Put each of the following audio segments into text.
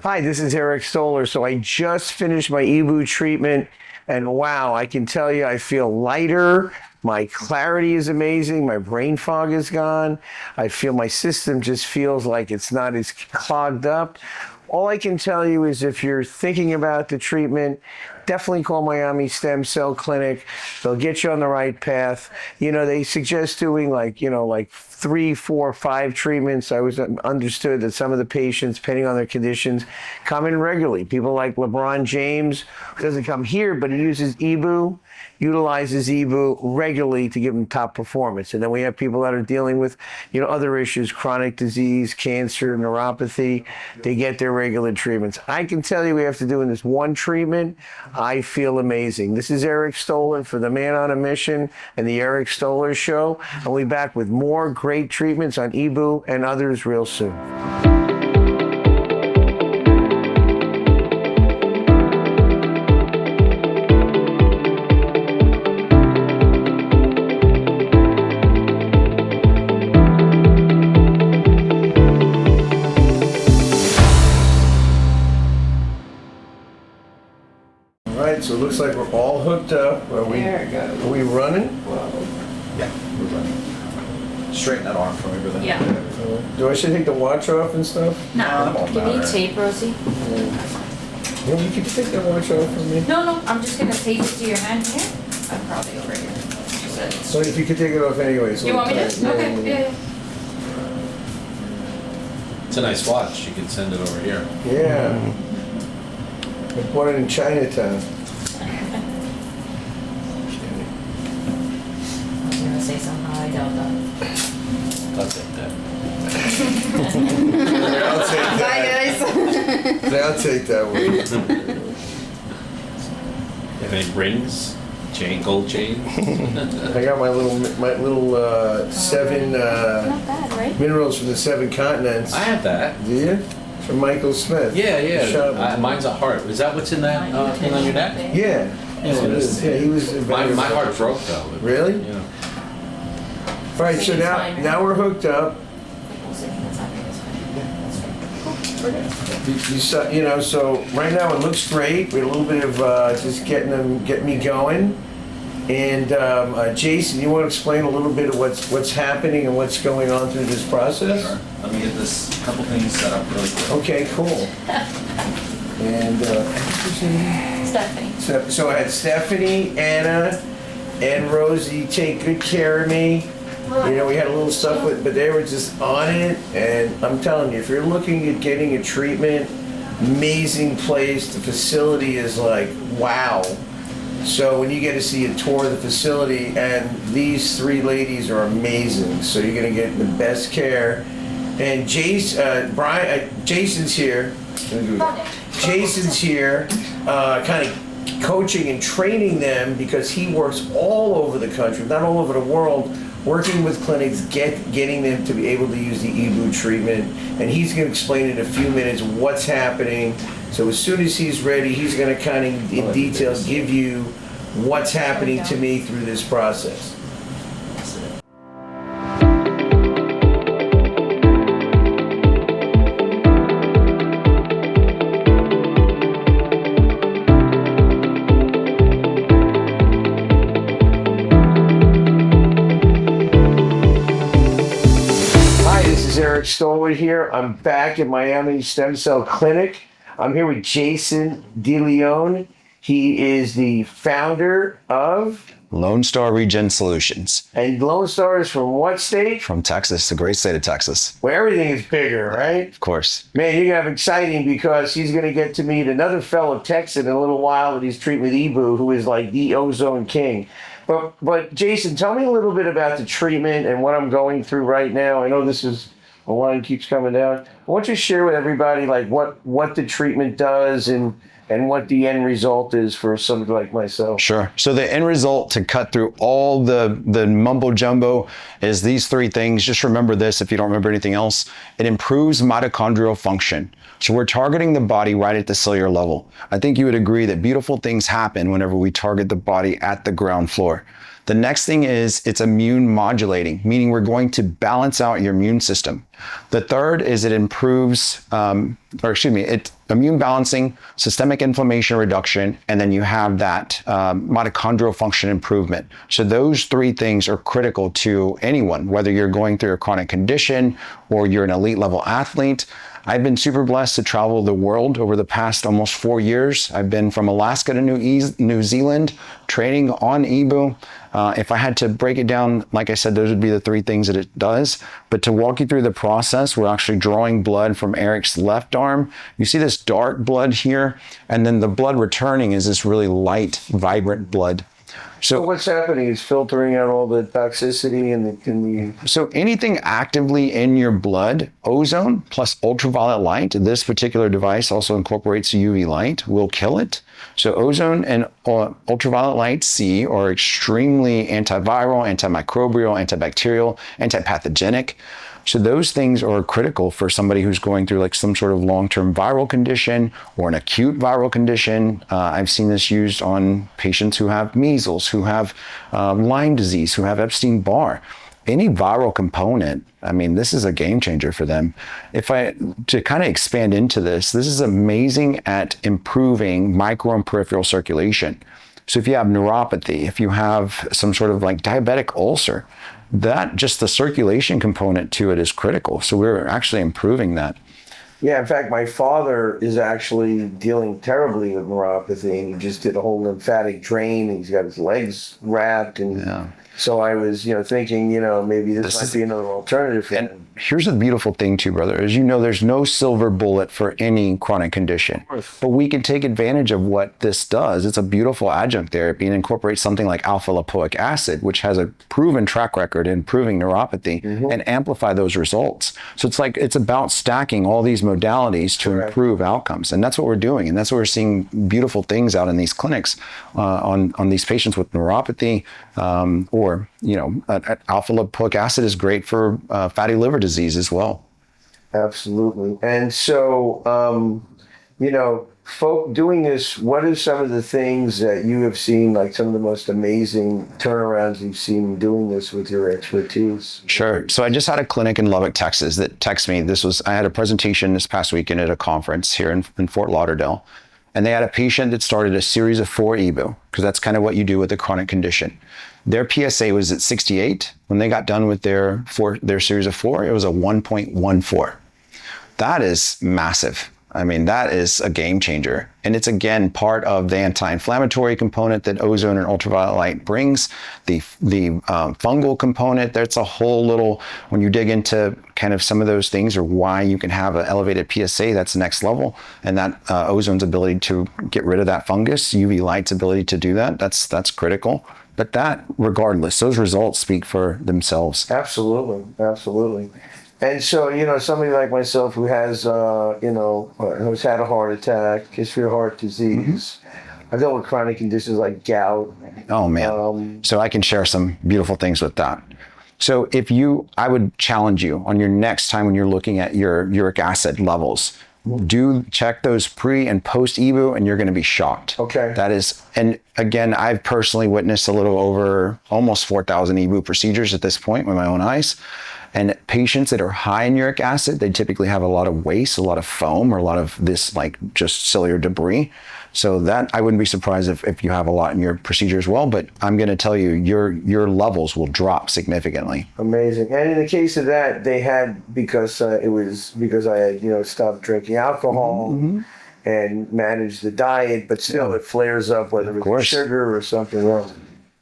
Hi, this is Eric Stoller. So I just finished my EBOO treatment, and wow, I can tell you I feel lighter. My clarity is amazing. My brain fog is gone. I feel my system just feels like it's not as clogged up. All I can tell you is if you're thinking about the treatment, definitely call Miami Stem Cell Clinic. They'll get you on the right path. You know, they suggest doing like 3, 4, 5 treatments. I was understood that some of the patients, depending on their conditions, come in regularly. People like LeBron James, who doesn't come here, but he uses EBOO, utilizes EBOO regularly to give them top performance. And then we have people that are dealing with, other issues, chronic disease, cancer, neuropathy. They get their regular treatments. I can tell you after doing this one treatment, I feel amazing. This is Eric Stoller for the Man on a Mission and the Eric Stoller Show. I'll be back with more great treatments on EBOO and others real soon. All right, so it looks like we're all hooked up. Are we running? Yeah, we're running. Straighten that arm from me, brother. Yeah. Do I should take the watch off and stuff? No. won't Do you need matter. tape, Rosie? Yeah, you can take the watch off from me. No, I'm just gonna tape it to your hand here. I'm probably over here. So if you could take it off anyway. So You want me to? yeah, Okay, yeah. It's a nice watch. You can send it over here. Yeah. I bought it in Chinatown. I was gonna say somehow I doubt that. I'll take that. I'll take Bye, that. guys. I'll take that one. Have any rings? Gold chains? I got my little 7 Not bad, right? minerals from the 7 continents. I have that. Do you? From Michael Smith. Yeah. Mine's a heart. Is that what's in that thing on your neck? Yeah. Yeah, it is. Yeah, he was. My heart broke though. Really? Yeah. All right. So now we're hooked up. So right now it looks great. We had a little bit of just getting me going. And Jason, you want to explain a little bit of what's happening and what's going on through this process? Sure. Let me get this couple things set up really quick. Okay, cool. And Stephanie. so I had Stephanie, Anna, and Rosie take good care of me. We had a little stuff but they were just on it. And I'm telling you, if you're looking at getting a treatment, amazing place. The facility is like, wow. So when you get to see a tour of the facility, and these 3 ladies are amazing. So you're gonna get the best care. And Jason's here. Jason's here, kind of coaching and training them because he works all over the country, not all over the world, working with clinics, getting them to be able to use the EBOO treatment. And he's going to explain in a few minutes what's happening. So as soon as he's ready, he's going to kind of in detail give you what's happening to me through this process. Eric Stoller here. I'm back at Miami Stem Cell Clinic. I'm here with Jason DeLeon. He is the founder of Lone Star Regen Solutions. And Lone Star is from what state? From Texas, the great state of Texas. Where everything is bigger, right? Of course. Man, you're going to have exciting because he's going to get to meet another fellow Texan in a little while that he's treating with EBOO, who is like the ozone king. But Jason, tell me a little bit about the treatment and what I'm going through right now. I know this is the line keeps coming down. I want you to share with everybody like what the treatment does and what the end result is for somebody like myself. Sure. So the end result, to cut through all the mumbo jumbo, is these 3 things. Just remember this if you don't remember anything else. It improves mitochondrial function. So we're targeting the body right at the cellular level. I think you would agree that beautiful things happen whenever we target the body at the ground floor. The next thing is it's immune modulating, meaning we're going to balance out your immune system. The third is it improves it's immune balancing, systemic inflammation reduction, and then you have that mitochondrial function improvement. So those three things are critical to anyone, whether you're going through a chronic condition or you're an elite level athlete. I've been super blessed to travel the world over the past almost 4 years. I've been from Alaska to New Zealand training on EBOO. If I had to break it down, like I said, those would be the three things that it does. But to walk you through the process, we're actually drawing blood from Eric's left arm. You see this dark blood here, and then the blood returning is this really light, vibrant blood. So what's happening is filtering out all the toxicity and So anything actively in your blood, ozone plus ultraviolet light, this particular device also incorporates UV light, will kill it. So ozone and ultraviolet light C are extremely antiviral, antimicrobial, antibacterial, antipathogenic. So those things are critical for somebody who's going through like some sort of long-term viral condition or an acute viral condition. I've seen this used on patients who have measles, who have Lyme disease, who have Epstein-Barr. Any viral component, I mean, this is a game changer for them. To kind of expand into this is amazing at improving micro and peripheral circulation. So if you have neuropathy, if you have some sort of like diabetic ulcer, that just the circulation component to it is critical. So we're actually improving that. Yeah, in fact, my father is actually dealing terribly with neuropathy, and he just did a whole lymphatic drain, and he's got his legs wrapped, and so I was, thinking, maybe this might be another alternative for him. Here's the beautiful thing too, brother. As you know, there's no silver bullet for any chronic condition, but we can take advantage of what this does. It's a beautiful adjunct therapy and incorporates something like alpha lipoic acid, which has a proven track record in improving neuropathy and amplify those results. So it's about stacking all these modalities to improve outcomes. And that's what we're doing. And that's what we're seeing beautiful things out in these clinics on these patients with neuropathy or alpha lipoic acid is great for fatty liver disease as well. Absolutely. And so, folk doing this, what are some of the things that you have seen, like some of the most amazing turnarounds you've seen doing this with your expertise? Sure. So I just had a clinic in Lubbock, Texas that texted me. I had a presentation this past weekend at a conference here in Fort Lauderdale. And they had a patient that started a series of 4 EBOO, because that's kind of what you do with a chronic condition. Their PSA was at 68. When they got done with their series of 4, it was a 1.14. That is massive. I mean, that is a game changer. And it's, again, part of the anti-inflammatory component that ozone and ultraviolet light brings, the fungal component. That's a whole little, when you dig into kind of some of those things or why you can have an elevated PSA, that's the next level. And that ozone's ability to get rid of that fungus, UV light's ability to do that, that's critical. But that, regardless, those results speak for themselves. Absolutely. Absolutely. And so, somebody like myself who has, who's had a heart attack, history of heart disease, I've dealt with chronic conditions like gout. Oh, man. So I can share some beautiful things with that. So I would challenge you on your next time when you're looking at your uric acid levels, do check those pre and post EBOO, and you're going to be shocked. Okay. That is, and again, I've personally witnessed a little over almost 4,000 EBOO procedures at this point with my own eyes. And patients that are high in uric acid, they typically have a lot of waste, a lot of foam, or a lot of this like just ciliary debris. So that I wouldn't be surprised if you have a lot in your procedure as well. But I'm going to tell you, your levels will drop significantly. Amazing. And in the case of that, they had because I had stopped drinking alcohol and managed the diet, but still it flares up whether it's sugar or something else.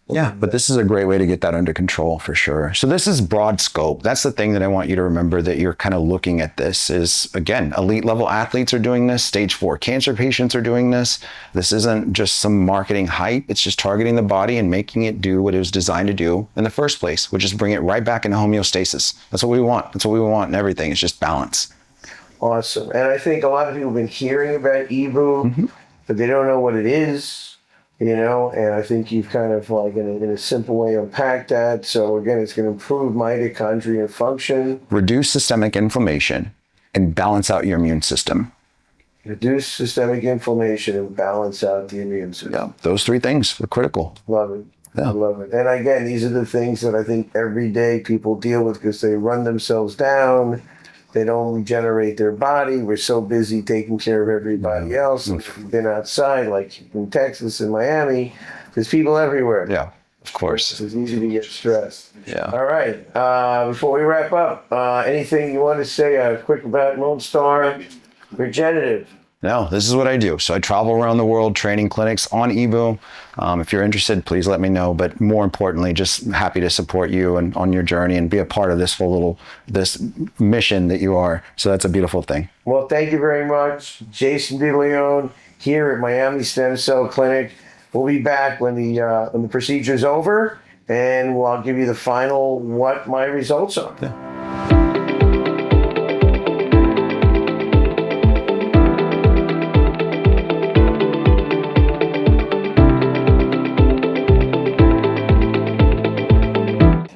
Yeah, but this is a great way to get that under control for sure. So this is broad scope. That's the thing that I want you to remember, that you're kind of looking at this is, again, elite level athletes are doing this. Stage 4 cancer patients are doing this. This isn't just some marketing hype. It's just targeting the body and making it do what it was designed to do in the first place, which is bring it right back into homeostasis. That's what we want. That's what we want in everything. It's just balance. Awesome. And I think a lot of people have been hearing about EBOO, but they don't know what it is. And I think you've kind of like in a simple way unpacked that. So again, it's going to improve mitochondrial function. Reduce systemic inflammation and balance out your immune system. Reduce systemic inflammation and balance out the immune system. Yeah, those 3 things are critical. Love it. Yeah. I love it. And again, these are the things that I think every day people deal with because they run themselves down. They don't regenerate their body. We're so busy taking care of everybody else. And if you've been outside, like in Texas and Miami, there's people everywhere. Yeah, of course. It's easy to get stressed. Yeah. All right. Before we wrap up, anything you want to say quick about Lone Star Regenerative? No, this is what I do. So I travel around the world training clinics on EBOO. If you're interested, please let me know. But more importantly, just happy to support you and on your journey and be a part of this whole this mission that you are. So that's a beautiful thing. Well, thank you very much, Jason DeLeon here at Miami Stem Cell Clinic. We'll be back when the procedure's over, and I'll give you the final what my results are. Yeah.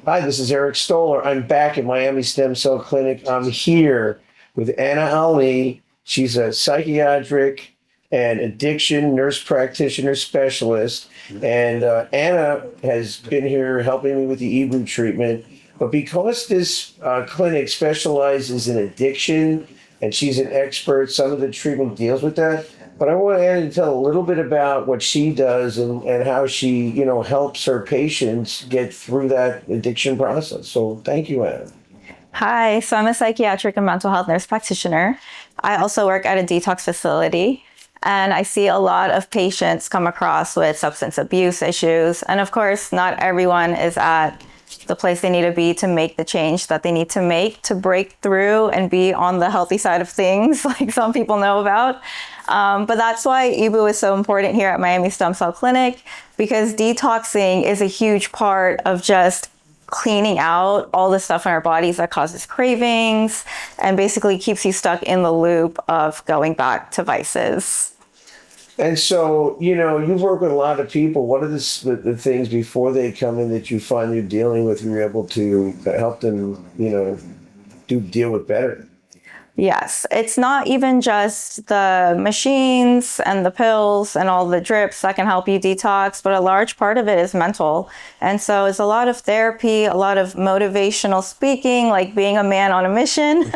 Hi, this is Eric Stoller. I'm back at Miami Stem Cell Clinic. I'm here with Anna Ali. She's a psychiatric and addiction nurse practitioner specialist. And Anna has been here helping me with the EBOO treatment. But because this clinic specializes in addiction and she's an expert, some of the treatment deals with that. But I want Anna to tell a little bit about what she does and how she, helps her patients get through that addiction process. So thank you, Anna. Hi, so I'm a psychiatric and mental health nurse practitioner. I also work at a detox facility, and I see a lot of patients come across with substance abuse issues. And of course, not everyone is at the place they need to be to make the change that they need to make to break through and be on the healthy side of things, like some people know about. But that's why EBOO is so important here at Miami Stem Cell Clinic, because detoxing is a huge part of just cleaning out all the stuff in our bodies that causes cravings and basically keeps you stuck in the loop of going back to vices. And so, you've worked with a lot of people. What are the things before they come in that you find you're dealing with, you're able to help them, deal with better? Yes, it's not even just the machines and the pills and all the drips that can help you detox, but a large part of it is mental. And so it's a lot of therapy, a lot of motivational speaking, like being a man on a mission.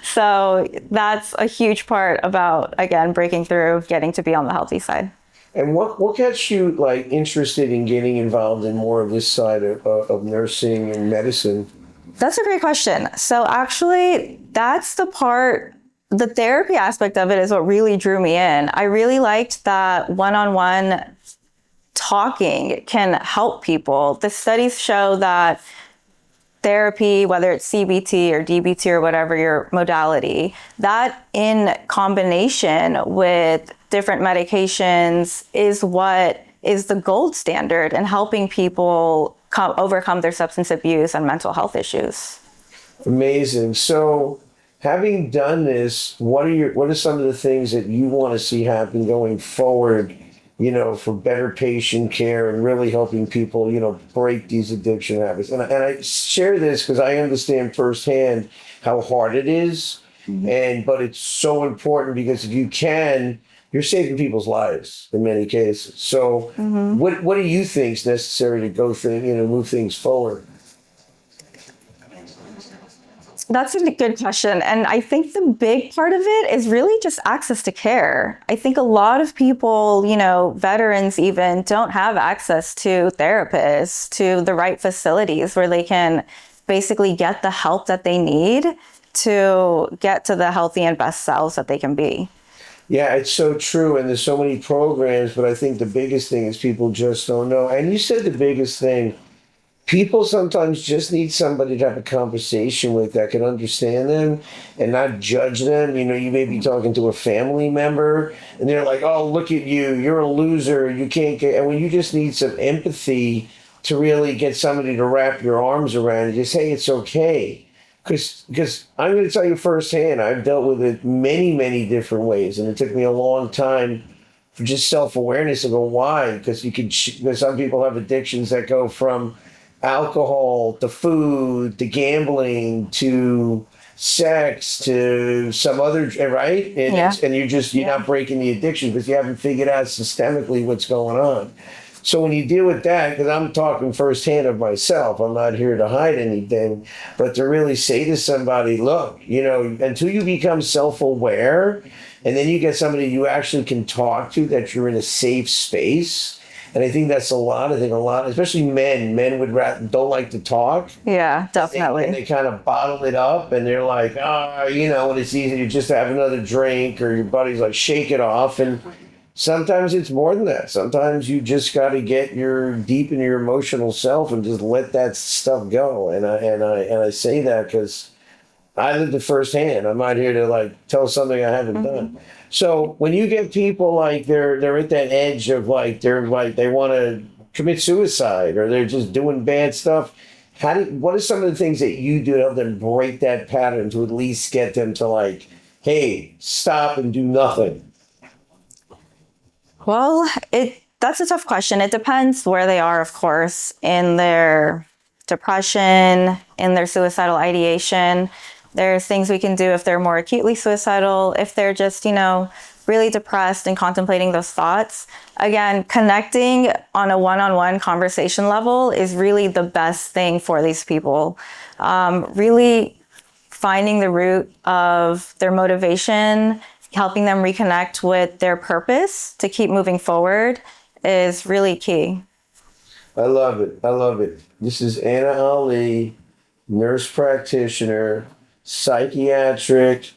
So that's a huge part about, again, breaking through, getting to be on the healthy side. And what gets you interested in getting involved in more of this side of nursing and medicine? That's a great question. So actually, that's the therapy aspect of it is what really drew me in. I really liked that one-on-one talking can help people. The studies show that therapy, whether it's CBT or DBT or whatever your modality, that in combination with different medications is what is the gold standard in helping people overcome their substance abuse and mental health issues. Amazing. So having done this, what are some of the things that you want to see happen going forward, for better patient care and really helping people, break these addiction habits? And I share this because I understand firsthand how hard it is. But it's so important because if you can, you're saving people's lives in many cases. So what do you think is necessary to go through, move things forward? That's a good question. And I think the big part of it is really just access to care. I think a lot of people, veterans even, don't have access to therapists, to the right facilities where they can basically get the help that they need to get to the healthy and best selves that they can be. Yeah, it's so true. And there's so many programs, but I think the biggest thing is people just don't know. And you said the biggest thing, people sometimes just need somebody to have a conversation with that can understand them and not judge them. You may be talking to a family member and they're like, oh, look at you, you're a loser, you can't get, and when you just need some empathy to really get somebody to wrap your arms around and just, hey, it's okay. Because I'm going to tell you firsthand, I've dealt with it many, many different ways. And it took me a long time for just self-awareness to go, why? Because some people have addictions that go from alcohol to food to gambling to sex to some other, right? And you're not breaking the addiction because you haven't figured out systemically what's going on. So when you deal with that, because I'm talking firsthand of myself, I'm not here to hide anything, but to really say to somebody, look, you know, until you become self-aware, and then you get somebody you actually can talk to, that you're in a safe space. And I think that's a lot. I think a lot, especially men don't like to talk. Yeah, definitely. And they kind of bottle it up, and they're like, you know, and it's easy to just have another drink, or your buddy's like, shake it off. And sometimes it's more than that. Sometimes you just got to get deep in your emotional self and just let that stuff go. And I say that because I lived it firsthand. I'm not here to like tell something I haven't done. So when you get people like they're at that edge of like they want to commit suicide, or they're just doing bad stuff, what are some of the things that you do to help them break that pattern, to at least get them to like, hey, stop and do nothing? Well, that's a tough question. It depends where they are, of course, in their depression, in their suicidal ideation. There's things we can do if they're more acutely suicidal, if they're just, you know, really depressed and contemplating those thoughts. Again, connecting on a one-on-one conversation level is really the best thing for these people. Really finding the root of their motivation, helping them reconnect with their purpose to keep moving forward is really key. I love it. I love it. This is Anna Ali, nurse practitioner, psychiatric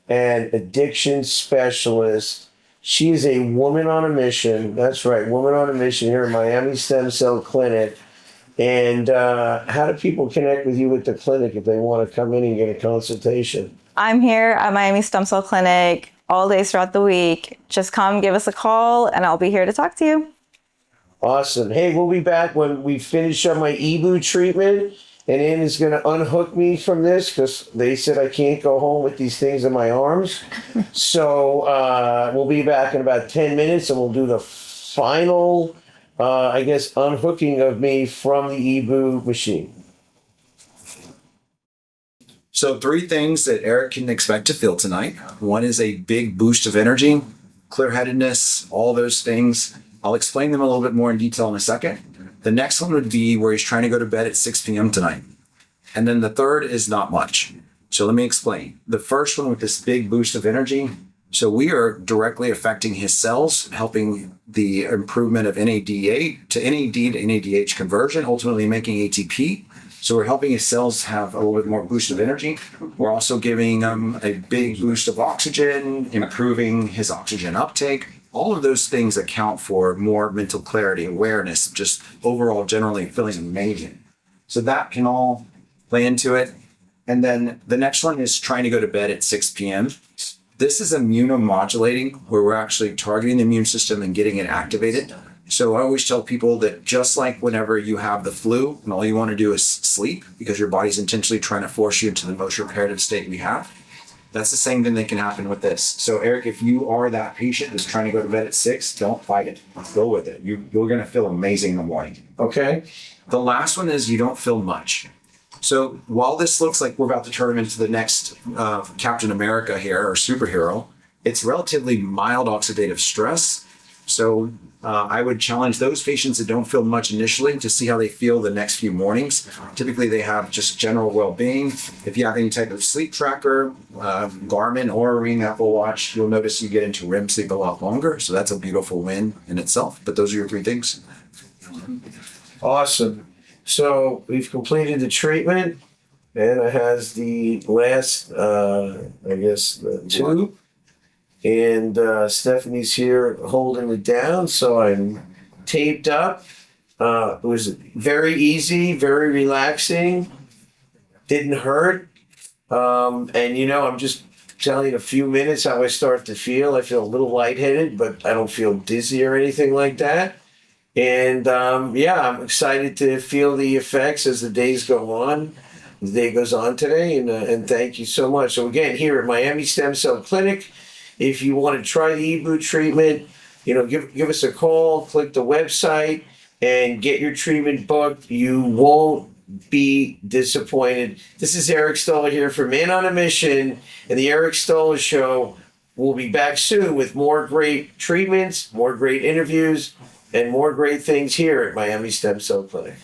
and addiction specialist. She is a woman on a mission. That's right, woman on a mission here at Miami Stem Cell Clinic. And how do people connect with you at the clinic if they want to come in and get a consultation? I'm here at Miami Stem Cell Clinic all days throughout the week. Just come give us a call and I'll be here to talk to you. Awesome. Hey, we'll be back when we finish up my EBOO treatment. And Anna's going to unhook me from this because they said I can't go home with these things in my arms. So we'll be back in about 10 minutes and we'll do the final, unhooking of me from the EBOO machine. So 3 things that Eric can expect to feel tonight. One is a big boost of energy, clear-headedness, all those things. I'll explain them a little bit more in detail in a second. The next one would be where he's trying to go to bed at 6 p.m. tonight. And then the third is not much. So let me explain. The first one with this big boost of energy. So we are directly affecting his cells, helping the improvement of NADH to NADH conversion, ultimately making ATP. So we're helping his cells have a little bit more boost of energy. We're also giving him a big boost of oxygen, improving his oxygen uptake. All of those things account for more mental clarity, awareness, just overall generally feeling amazing. So that can all play into it. And then the next one is trying to go to bed at 6 p.m. This is immunomodulating, where we're actually targeting the immune system and getting it activated. So I always tell people that just like whenever you have the flu and all you want to do is sleep because your body's intentionally trying to force you into the most reparative state we have, that's the same thing that can happen with this. So Eric, if you are that patient that's trying to go to bed at 6, don't fight it. Go with it. You're going to feel amazing in the morning. Okay? The last one is you don't feel much. So while this looks like we're about to turn him into the next Captain America here, or superhero, it's relatively mild oxidative stress. So I would challenge those patients that don't feel much initially to see how they feel the next few mornings. Typically, they have just general well-being. If you have any type of sleep tracker, Garmin, or Ring, Apple Watch, you'll notice you get into REM sleep a lot longer. So that's a beautiful win in itself. But those are your 3 things. Awesome. So we've completed the treatment. Anna has the last, the tube. And Stephanie's here holding it down, so I'm taped up. It was very easy, very relaxing, didn't hurt. And I'm just telling you in a few minutes how I start to feel. I feel a little lightheaded, but I don't feel dizzy or anything like that. And I'm excited to feel the effects as the days go on. The day goes on today, and thank you so much. So again, here at Miami Stem Cell Clinic, if you want to try the EBOO treatment, give us a call, click the website, and get your treatment booked. You won't be disappointed. This is Eric Stoller here for Man on a Mission and the Eric Stoller Show. We'll be back soon with more great treatments, more great interviews. and more great things here at Miami Stem Cell Clinic.